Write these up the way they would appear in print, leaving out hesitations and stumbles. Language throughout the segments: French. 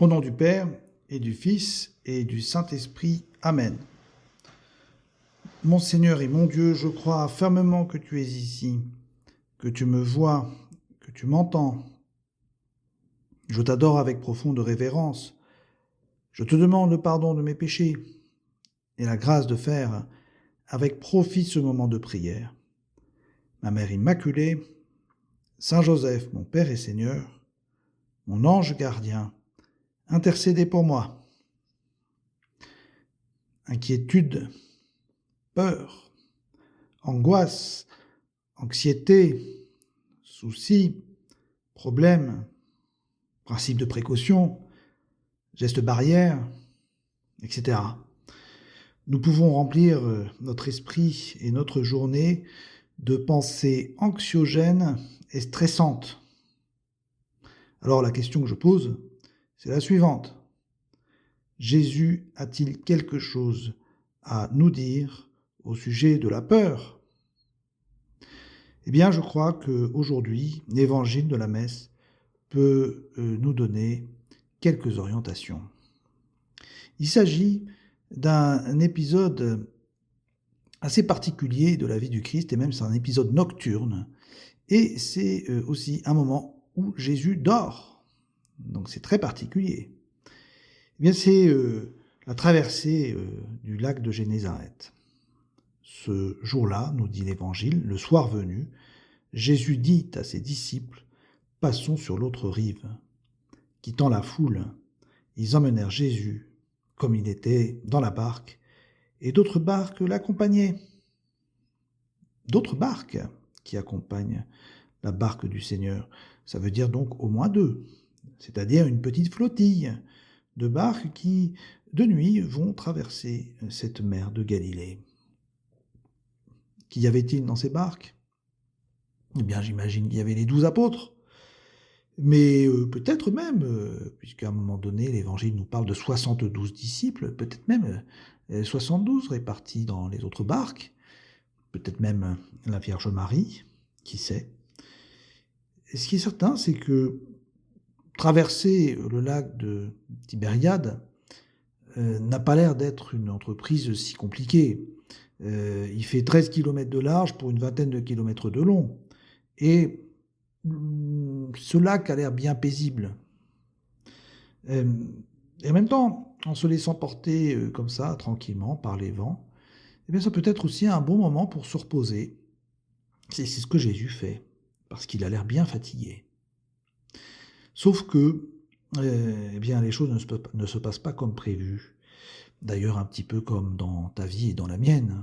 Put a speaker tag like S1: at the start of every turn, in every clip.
S1: Au nom du Père, et du Fils, et du Saint-Esprit. Amen. Mon Seigneur et mon Dieu, je crois fermement que tu es ici, que tu me vois, que tu m'entends. Je t'adore avec profonde révérence. Je te demande le pardon de mes péchés et la grâce de faire avec profit ce moment de prière. Ma Mère Immaculée, Saint Joseph, mon Père et Seigneur, mon ange gardien, intercédez pour moi. Inquiétude, peur, angoisse, anxiété, soucis, problèmes, principes de précaution, gestes barrières, etc. Nous pouvons remplir notre esprit et notre journée de pensées anxiogènes et stressantes. Alors la question que je pose, c'est la suivante. Jésus a-t-il quelque chose à nous dire au sujet de la peur ? Eh bien, je crois qu'aujourd'hui, l'évangile de la messe peut nous donner quelques orientations. Il s'agit d'un épisode assez particulier de la vie du Christ, et même c'est un épisode nocturne, et c'est aussi un moment où Jésus dort. Donc c'est très particulier. Eh bien, c'est la traversée du lac de Génézareth. Ce jour-là, nous dit l'Évangile, le soir venu, Jésus dit à ses disciples « Passons sur l'autre rive ». Quittant la foule, ils emmenèrent Jésus, comme il était, dans la barque, et d'autres barques l'accompagnaient. D'autres barques qui accompagnent la barque du Seigneur, ça veut dire donc au moins deux, c'est-à-dire une petite flottille de barques qui, de nuit, vont traverser cette mer de Galilée. Qu'y avait-il dans ces barques ? Eh bien, j'imagine qu'il y avait les 12 apôtres, mais peut-être même, puisqu'à un moment donné, l'Évangile nous parle de 72 disciples, peut-être même 72 répartis dans les autres barques, peut-être même la Vierge Marie, qui sait. Et ce qui est certain, c'est que traverser le lac de Tibériade n'a pas l'air d'être une entreprise si compliquée. Il fait 13 km de large pour une vingtaine de kilomètres de long. Et ce lac a l'air bien paisible. Et en même temps, en se laissant porter comme ça, tranquillement, par les vents, eh bien, ça peut être aussi un bon moment pour se reposer. C'est ce que Jésus fait, parce qu'il a l'air bien fatigué. Sauf que eh bien, les choses ne se passent pas comme prévu. D'ailleurs, un petit peu comme dans ta vie et dans la mienne.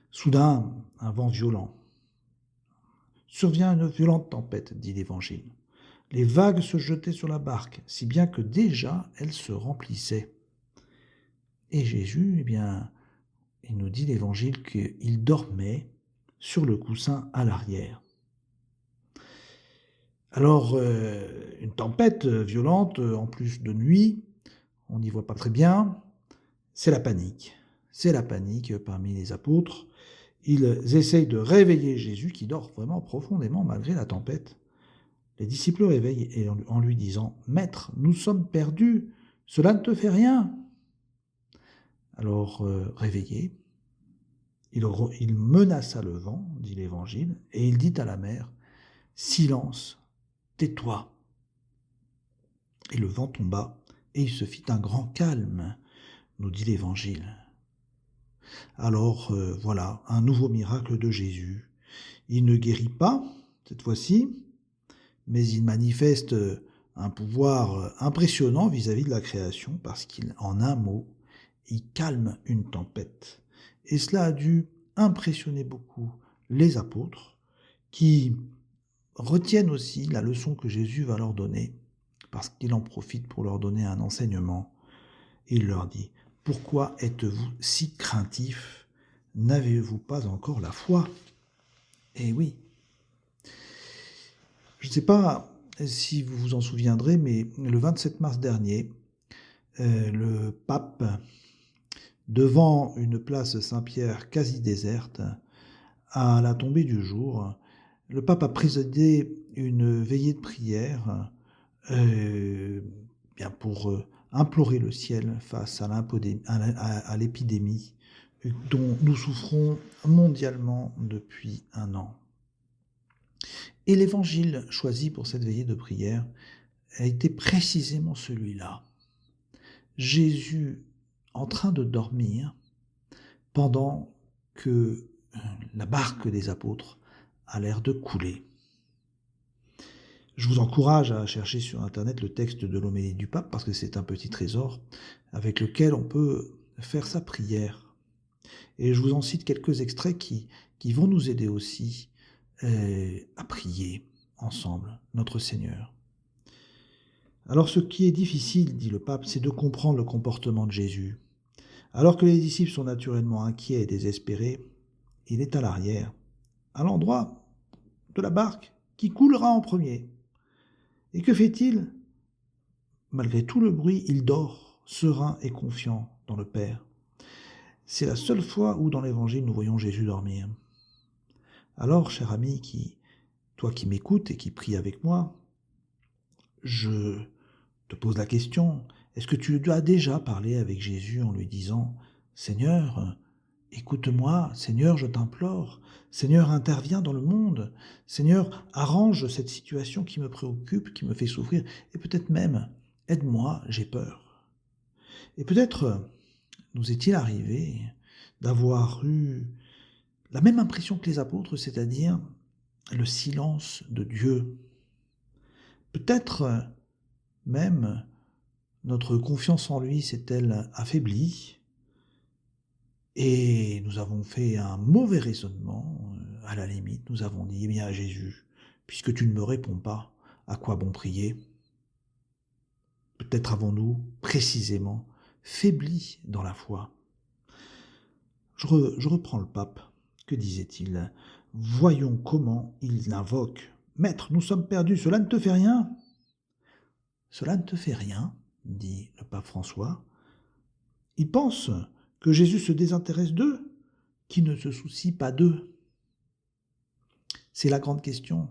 S1: Soudain, un vent violent. Survient une violente tempête, dit l'Évangile. Les vagues se jetaient sur la barque, si bien que déjà elle se remplissait. Et Jésus, eh bien, il nous dit l'Évangile qu'il dormait sur le coussin à l'arrière. Alors, une tempête violente, en plus de nuit, on n'y voit pas très bien, c'est la panique. C'est la panique parmi les apôtres. Ils essayent de réveiller Jésus qui dort vraiment profondément malgré la tempête. Les disciples le réveillent et en lui disant « Maître, nous sommes perdus, cela ne te fait rien ». Alors, réveillé, il menaça le vent, dit l'Évangile, et il dit à la mer « Silence, tais-toi ». Et le vent tomba, et il se fit un grand calme, nous dit l'Évangile. Alors, voilà, un nouveau miracle de Jésus. Il ne guérit pas, cette fois-ci, mais il manifeste un pouvoir impressionnant vis-à-vis de la création, parce qu'en un mot, il calme une tempête. Et cela a dû impressionner beaucoup les apôtres, qui retiennent aussi la leçon que Jésus va leur donner, parce qu'il en profite pour leur donner un enseignement. Il leur dit « Pourquoi êtes-vous si craintifs ? N'avez-vous pas encore la foi ?» Eh oui. Je ne sais pas si vous vous en souviendrez, mais le 27 mars dernier, le pape, devant une place Saint-Pierre quasi déserte, à la tombée du jour, le pape a présidé une veillée de prière bien pour implorer le ciel face à l'épidémie dont nous souffrons mondialement depuis 1 an. Et l'évangile choisi pour cette veillée de prière a été précisément celui-là. Jésus en train de dormir pendant que la barque des apôtres a l'air de couler. Je vous encourage à chercher sur Internet le texte de l'homélie du pape parce que c'est un petit trésor avec lequel on peut faire sa prière. Et je vous en cite quelques extraits qui vont nous aider aussi à prier ensemble notre Seigneur. Alors ce qui est difficile, dit le pape, c'est de comprendre le comportement de Jésus. Alors que les disciples sont naturellement inquiets et désespérés, il est à l'arrière, à l'endroit de la barque qui coulera en premier. Et que fait-il ? Malgré tout le bruit, il dort, serein et confiant dans le Père. C'est la seule fois où dans l'Évangile nous voyons Jésus dormir. Alors, cher ami, toi qui m'écoutes et qui pries avec moi, je te pose la question, est-ce que tu as déjà parlé avec Jésus en lui disant « Seigneur, écoute-moi, Seigneur, je t'implore, Seigneur, interviens dans le monde, Seigneur, arrange cette situation qui me préoccupe, qui me fait souffrir, et peut-être même, aide-moi, j'ai peur. » Et peut-être nous est-il arrivé d'avoir eu la même impression que les apôtres, c'est-à-dire le silence de Dieu. Peut-être même notre confiance en lui s'est-elle affaiblie et nous avons fait un mauvais raisonnement. À la limite, nous avons dit, eh bien Jésus, puisque tu ne me réponds pas, à quoi bon prier ? Peut-être avons-nous précisément faibli dans la foi. Je reprends le pape. Que disait-il ? Voyons comment il l'invoque. Maître, nous sommes perdus, cela ne te fait rien ? Cela ne te fait rien, dit le pape François. Il pense que Jésus se désintéresse d'eux, qu'il ne se soucie pas d'eux. C'est la grande question.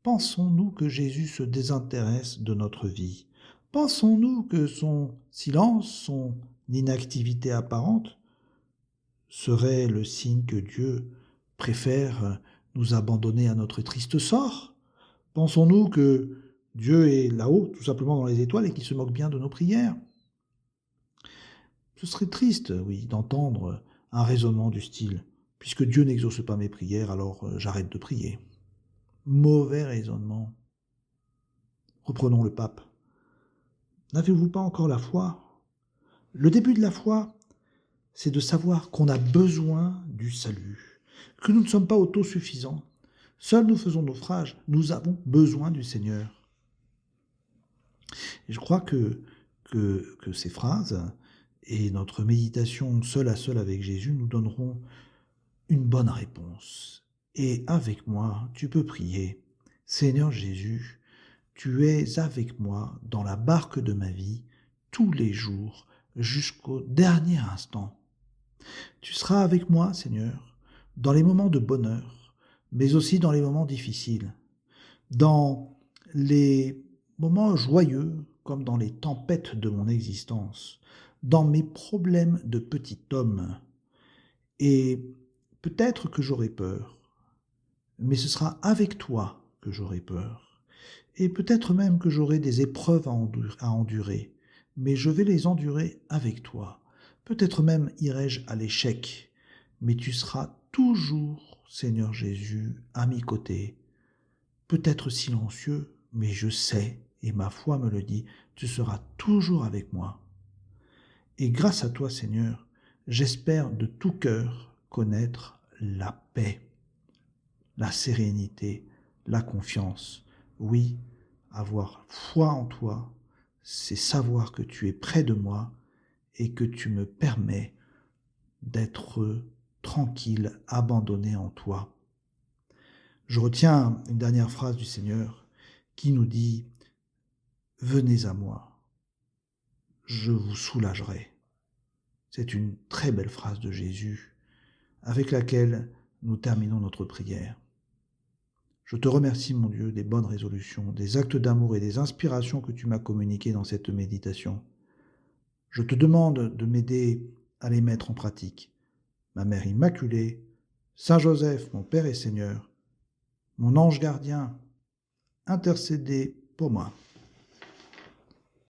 S1: Pensons-nous que Jésus se désintéresse de notre vie ? Pensons-nous que son silence, son inactivité apparente, serait le signe que Dieu préfère nous abandonner à notre triste sort ? Pensons-nous que Dieu est là-haut, tout simplement dans les étoiles, et qu'il se moque bien de nos prières ? Ce serait triste, oui, d'entendre un raisonnement du style « Puisque Dieu n'exauce pas mes prières, alors j'arrête de prier ». Mauvais raisonnement. Reprenons le pape. N'avez-vous pas encore la foi ? Le début de la foi, c'est de savoir qu'on a besoin du salut, que nous ne sommes pas autosuffisants. Seuls nous faisons naufrage, nous avons besoin du Seigneur. Et je crois que ces phrases et notre méditation seul à seul avec Jésus nous donneront une bonne réponse. Et avec moi, tu peux prier. Seigneur Jésus, tu es avec moi dans la barque de ma vie tous les jours jusqu'au dernier instant. Tu seras avec moi, Seigneur, dans les moments de bonheur, mais aussi dans les moments difficiles, dans les moments joyeux comme dans les tempêtes de mon existence, dans mes problèmes de petit homme. Et peut-être que j'aurai peur, mais ce sera avec toi que j'aurai peur. Et peut-être même que j'aurai des épreuves à endurer, mais je vais les endurer avec toi. Peut-être même irai-je à l'échec, mais tu seras toujours, Seigneur Jésus, à mes côtés. Peut-être silencieux, mais je sais, et ma foi me le dit, tu seras toujours avec moi. Et grâce à toi, Seigneur, j'espère de tout cœur connaître la paix, la sérénité, la confiance. Oui, avoir foi en toi, c'est savoir que tu es près de moi et que tu me permets d'être tranquille, abandonné en toi. Je retiens une dernière phrase du Seigneur qui nous dit « Venez à moi, je vous soulagerai ». C'est une très belle phrase de Jésus avec laquelle nous terminons notre prière. Je te remercie, mon Dieu, des bonnes résolutions, des actes d'amour et des inspirations que tu m'as communiquées dans cette méditation. Je te demande de m'aider à les mettre en pratique. Ma Mère Immaculée, Saint Joseph, mon Père et Seigneur, mon ange gardien, intercédez pour moi.